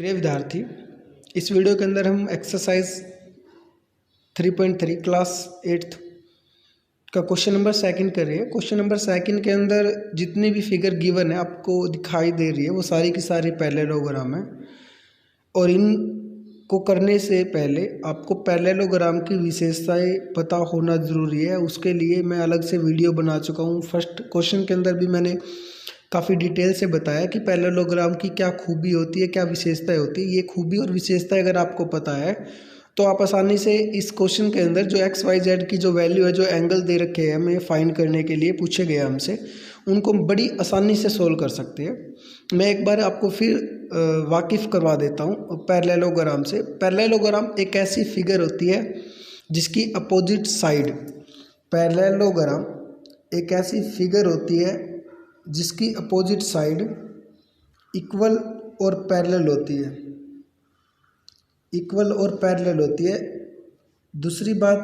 प्रिय विद्यार्थी, इस वीडियो के अंदर हम एक्सरसाइज 3.3 क्लास 8th का क्वेश्चन नंबर सेकंड कर रहे हैं। क्वेश्चन नंबर सेकंड के अंदर जितनी भी फिगर गिवन है आपको दिखाई दे रही है वो सारी की सारी पैरेललोग्राम है और इनको करने से पहले आपको पैरेललोग्राम की विशेषताएं पता होना ज़रूरी है। उसके लिए मैं अलग से वीडियो बना चुका हूँ। फर्स्ट क्वेश्चन के अंदर भी मैंने काफ़ी डिटेल से बताया कि पैरेललोग्राम की क्या खूबी होती है, क्या विशेषताएं होती है। ये खूबी और विशेषताएं अगर आपको पता है तो आप आसानी से इस क्वेश्चन के अंदर जो एक्स वाई जेड की जो वैल्यू है, जो एंगल दे रखे हैं हमें फाइंड करने के लिए पूछे गए हमसे, उनको बड़ी आसानी से सोल्व कर सकते हैं। मैं एक बार आपको फिर वाकिफ़ करवा देता हूँ पैरेललोग्राम से। पैरेललोग्राम एक ऐसी फिगर होती है जिसकी अपोजिट साइड, पैरेललोग्राम एक ऐसी फिगर होती है जिसकी अपोजिट साइड इक्वल और पैरेलल होती है, इक्वल और पैरेलल होती है। दूसरी बात,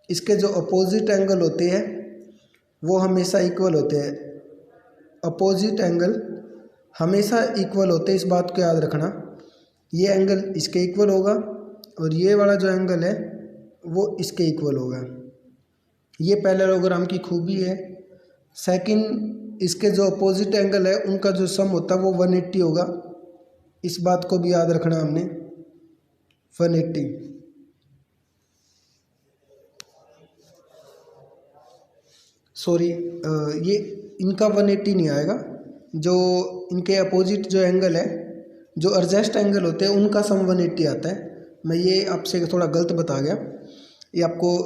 इसके जो अपोजिट एंगल होते हैं वो हमेशा इक्वल होते हैं। अपोजिट एंगल हमेशा इक्वल होते हैं, इस बात को याद रखना। ये एंगल इसके इक्वल होगा और ये वाला जो एंगल है वो इसके इक्वल होगा। ये पैरेललोग्राम की खूबी है। सेकंड, इसके जो अपोजिट एंगल है उनका जो सम होता है वो 180 होगा। इस बात को भी याद रखना हमने, 180। सॉरी, ये इनका 180 नहीं आएगा। जो इनके अपोजिट जो एंगल है, जो एडजस्ट एंगल होते हैं उनका सम 180 आता है। मैं ये आपसे थोड़ा गलत बता गया। ये आपको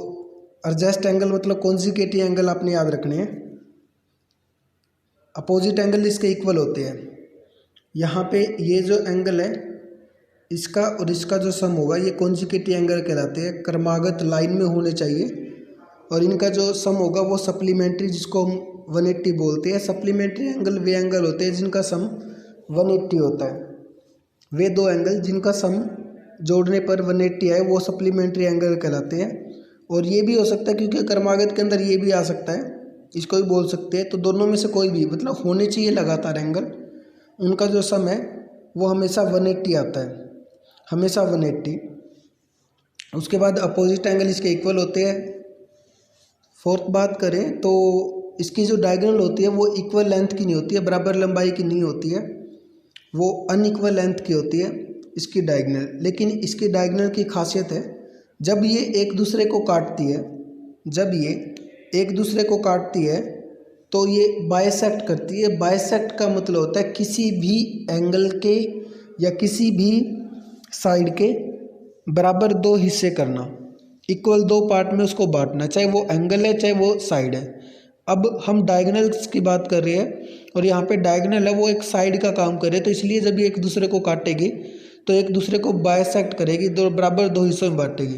एडजस्ट एंगल मतलब कॉन्जुगेटिव एंगल आपने याद रखने हैं। अपोजिट एंगल इसके इक्वल होते हैं। यहाँ पे ये जो एंगल है इसका और इसका जो सम होगा ये कॉन्जुगेटिव एंगल कहलाते हैं, क्रमागत लाइन में होने चाहिए। और इनका जो सम होगा वो सप्लीमेंट्री, जिसको हम 180 बोलते हैं। सप्लीमेंट्री एंगल वे एंगल होते हैं जिनका सम 180 होता है। वे दो एंगल जिनका सम जोड़ने पर 180 आए वो सप्लीमेंट्री एंगल कहलाते हैं। और ये भी हो सकता है क्योंकि क्रमागत के अंदर ये भी आ सकता है, इसको भी बोल सकते हैं। तो दोनों में से कोई भी मतलब होने चाहिए लगातार एंगल, उनका जो सम है वो हमेशा 180 आता है, हमेशा 180। उसके बाद अपोजिट एंगल इसके इक्वल होते हैं। फोर्थ बात करें तो इसकी जो डायगोनल होती है वो इक्वल लेंथ की नहीं होती है, बराबर लंबाई की नहीं होती है, वो अनइक्वल लेंथ की होती है इसकी डायगोनल। लेकिन इसकी डायगोनल की खासियत है, जब ये एक दूसरे को काटती है, जब ये एक दूसरे को काटती है तो ये बाइसेक्ट करती है। बाइसेक्ट का मतलब होता है किसी भी एंगल के या किसी भी साइड के बराबर दो हिस्से करना, इक्वल दो पार्ट में उसको बांटना, चाहे वो एंगल है चाहे वो साइड है। अब हम डायगोनल्स की बात कर रहे हैं और यहाँ पे डायगोनल है वो एक साइड का काम करे, तो इसलिए जब ये एक दूसरे को काटेगी तो एक दूसरे को बाइसेक्ट करेगी, दो बराबर दो हिस्सों में बांटेगी।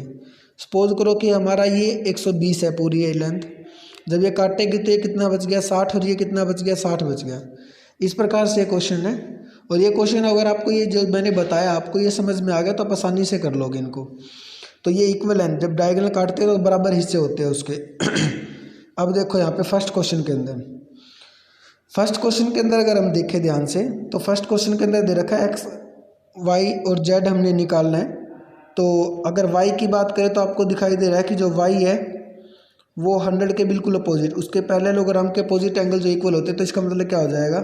सपोज करो कि हमारा ये 120 है पूरी ये लेंथ, जब ये काटेगी तो ये कितना बच गया 60 और ये कितना बच गया 60 बच गया। इस प्रकार से क्वेश्चन है। और ये क्वेश्चन अगर आपको ये जो मैंने बताया आपको ये समझ में आ गया तो आप आसानी से कर लोगे इनको। तो ये इक्वल है, जब डायगोनल काटते हैं तो बराबर हिस्से होते हैं उसके। अब देखो यहाँ पे फर्स्ट क्वेश्चन के अंदर अगर हम देखें ध्यान से तो फर्स्ट क्वेश्चन के अंदर दे रखा है एक्स वाई और जेड हमने निकालना है। तो अगर वाई की बात करें तो आपको दिखाई दे रहा है कि जो वाई है वो 100 के बिल्कुल अपोजिट, उसके पैरेललोग्राम के अपोजिट एंगल जो इक्वल होते हैं, तो इसका मतलब क्या हो जाएगा,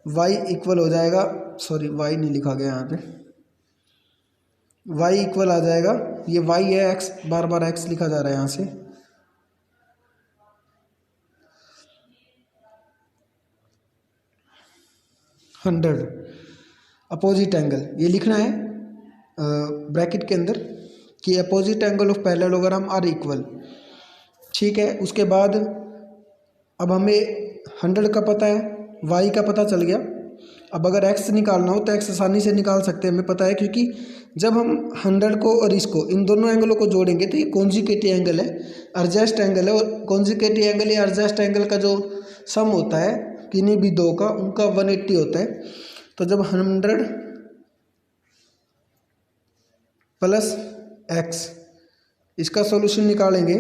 वाई इक्वल हो जाएगा, सॉरी वाई नहीं लिखा गया यहाँ पे, वाई इक्वल आ जाएगा, ये वाई है, एक्स बार बार एक्स लिखा जा रहा है यहाँ से, हंड्रेड अपोजिट एंगल ये लिखना है ब्रैकेट के अंदर कि opposite angle of parallelogram are equal. ठीक है। उसके बाद अब हमें 100 का पता है, y का पता चल गया। अब अगर x निकालना हो तो x आसानी से निकाल सकते हैं, हमें पता है, क्योंकि जब हम 100 को और इसको इन दोनों एंगलों को जोड़ेंगे तो ये कॉन्जुगेटिव एंगल है, एडजस्ट एंगल है। और कॉन्जुगेटिव एंगल या एडजस्ट एंगल का जो सम होता है किन्हीं भी दो का, उनका 180 होता है। तो जब 100 प्लस x इसका सॉल्यूशन निकालेंगे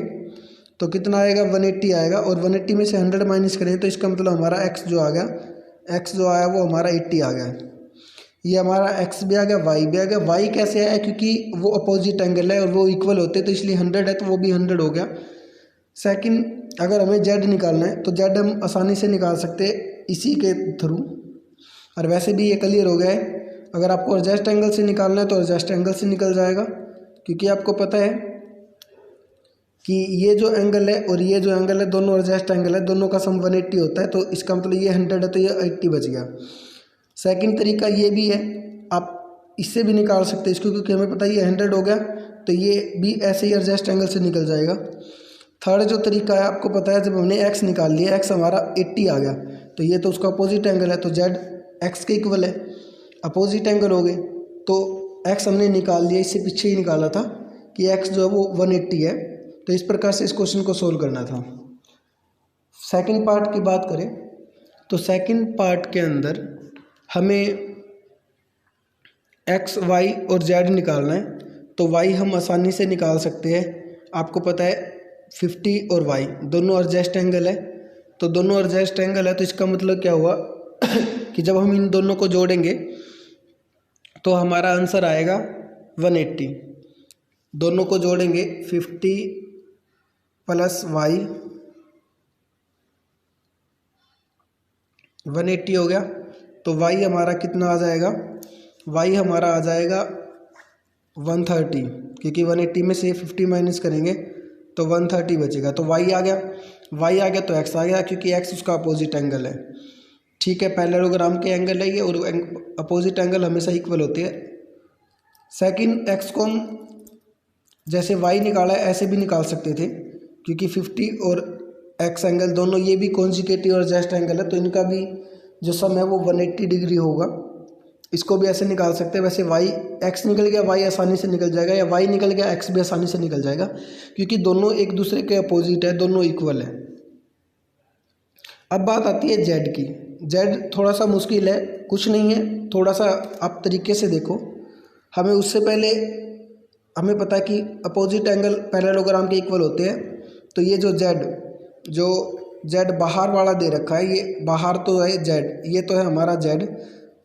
तो कितना आएगा, 180 आएगा। और 180 में से 100 माइनस करें तो इसका मतलब हमारा x जो आ गया, x जो आया वो हमारा 80 आ गया। ये हमारा एक्स भी आ गया, वाई भी आ गया। वाई कैसे आया, क्योंकि वो अपोजिट एंगल है और वो इक्वल होते हैं, तो इसलिए 100 है तो वो भी 100 हो गया। सेकंड, अगर हमें जेड निकालना है तो जेड हम आसानी से निकाल सकते हैं इसी के थ्रू, और वैसे भी ये क्लियर हो गया है। अगर आपको एडजस्ट एंगल से निकालना है तो एडजस्ट एंगल से निकल जाएगा, क्योंकि आपको पता है कि ये जो एंगल है और ये जो एंगल है दोनों एडजस्ट एंगल है, दोनों का सम 180 होता है, तो इसका मतलब ये 100 है तो ये 80 बच गया। सेकंड तरीका ये भी है, आप इससे भी निकाल सकते हैं इसको, क्योंकि हमें पता है ये 100 हो गया तो ये भी ऐसे ही एडजस्ट एंगल से निकल जाएगा। थर्ड जो तरीका है, आपको पता है जब हमने एक्स निकाल लिया, एक्स हमारा 80 आ गया, तो ये तो उसका अपोजिट एंगल है, तो जेड एक्स के इक्वल है, अपोजिट एंगल हो गए। तो एक्स हमने निकाल लिया, इससे पीछे ही निकाला था कि एक्स जो है वो 180 है, तो इस प्रकार से इस क्वेश्चन को सोल्व करना था। सेकंड पार्ट की बात करें तो सेकंड पार्ट के अंदर हमें एक्स, वाई और जेड निकालना है, तो वाई हम आसानी से निकाल सकते हैं। आपको पता है 50 और वाई दोनों एडजस्ट एंगल है, तो दोनों एडजस्ट एंगल है, तो इसका मतलब क्या हुआ कि जब हम इन दोनों को जोड़ेंगे तो हमारा आंसर आएगा 180। दोनों को जोड़ेंगे 50 प्लस वाई 180 हो गया, तो वाई हमारा कितना आ जाएगा, वाई हमारा आ जाएगा 130, क्योंकि 180 में से 50 माइनस करेंगे तो 130 बचेगा, तो वाई आ गया। वाई आ गया तो एक्स आ गया, क्योंकि एक्स उसका अपोजिट एंगल है। ठीक है, पैरेललोग्राम के एंगल है ये, और अपोजिट एंगल हमेशा इक्वल होते हैं। सेकंड, एक्स को हम जैसे वाई निकाला है ऐसे भी निकाल सकते थे, क्योंकि 50 और एक्स एंगल दोनों ये भी कॉन्जिकेटिव और एडजस्ट एंगल है, तो इनका भी जो सम है वो 180 डिग्री होगा। इसको भी ऐसे निकाल सकते हैं। वैसे वाई, एक्स निकल गया वाई आसानी से निकल जाएगा, या वाई निकल गया एक्स भी आसानी से निकल जाएगा, क्योंकि दोनों एक दूसरे के अपोजिट है, दोनों इक्वल है। अब बात आती है जेड की। जेड थोड़ा सा मुश्किल है, कुछ नहीं है, थोड़ा सा आप तरीके से देखो। हमें उससे पहले हमें पता है कि अपोजिट एंगल पैरेललोग्राम के इक्वल होते हैं, तो ये जो जेड बाहर वाला दे रखा है, ये बाहर तो है जेड, ये तो है हमारा जेड,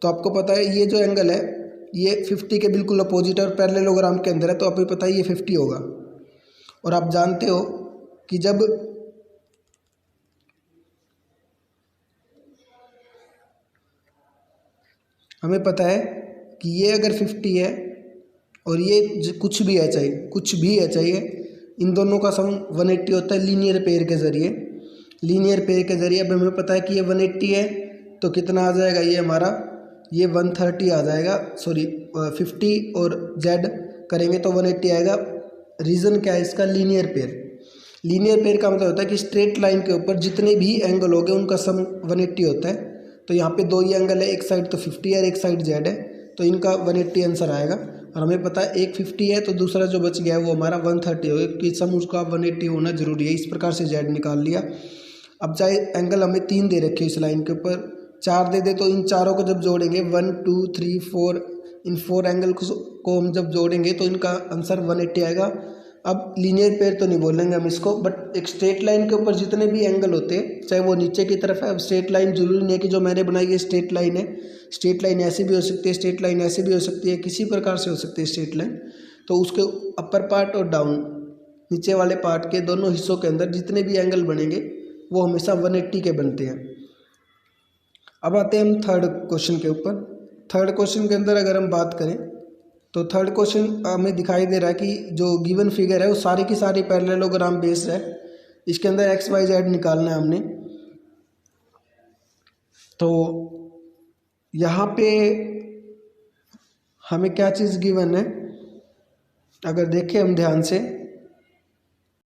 तो आपको पता है ये जो एंगल है ये 50 के बिल्कुल अपोजिट है और पैरेललोग्राम के अंदर है, तो आपको पता है ये 50 होगा। और आप जानते हो कि जब हमें पता है कि ये अगर 50 है और ये कुछ भी है चाहिए, इन दोनों का सम 180 होता है लीनियर पेयर के ज़रिए। अब हमें पता है कि ये 180 है, तो कितना आ जाएगा, ये हमारा ये 130 आ जाएगा, सॉरी 50 और जेड करेंगे तो 180 आएगा। रीज़न क्या है इसका, लीनियर पेयर का मतलब होता है कि स्ट्रेट लाइन के ऊपर जितने भी एंगल हो गए उनका सम 180 होता है। तो यहाँ पे दो ही एंगल है, एक साइड तो 50 है और एक साइड जेड है, तो इनका 180 आंसर आएगा। और हमें पता है एक 50 है तो दूसरा जो बच गया है वो हमारा 130 होगा, क्योंकि सम उसका 180 होना जरूरी है। इस प्रकार से जेड निकाल लिया। अब चाहे एंगल हमें 3 दे रखे इस लाइन के ऊपर, 4 दे दे, तो इन चारों को जब जोड़ेंगे 1 2 3 4, इन 4 एंगल को हम जब जोड़ेंगे तो इनका आंसर 180 आएगा। अब लीनियर पेयर तो नहीं बोलेंगे हम इसको, बट एक स्ट्रेट लाइन के ऊपर जितने भी एंगल होते हैं, चाहे वो नीचे की तरफ है, अब स्ट्रेट लाइन जरूरी नहीं है कि जो मैंने बनाई है स्ट्रेट लाइन है, स्ट्रेट लाइन ऐसे भी हो सकती है, स्ट्रेट लाइन ऐसे भी हो सकती है, किसी प्रकार से हो सकती है स्ट्रेट लाइन। तो उसके अपर पार्ट और डाउन नीचे वाले पार्ट के दोनों हिस्सों के अंदर जितने भी एंगल बनेंगे वो हमेशा 180 के बनते हैं। अब आते हैं हम थर्ड क्वेश्चन के ऊपर। थर्ड क्वेश्चन के अंदर अगर हम बात करें तो थर्ड क्वेश्चन हमें दिखाई दे रहा है कि जो गिवन फिगर है वो सारी की सारी पैरेललोग्राम बेस्ड है। इसके अंदर एक्स वाई जेड निकालना है हमने। तो यहाँ पे हमें क्या चीज़ गिवन है, अगर देखें हम ध्यान से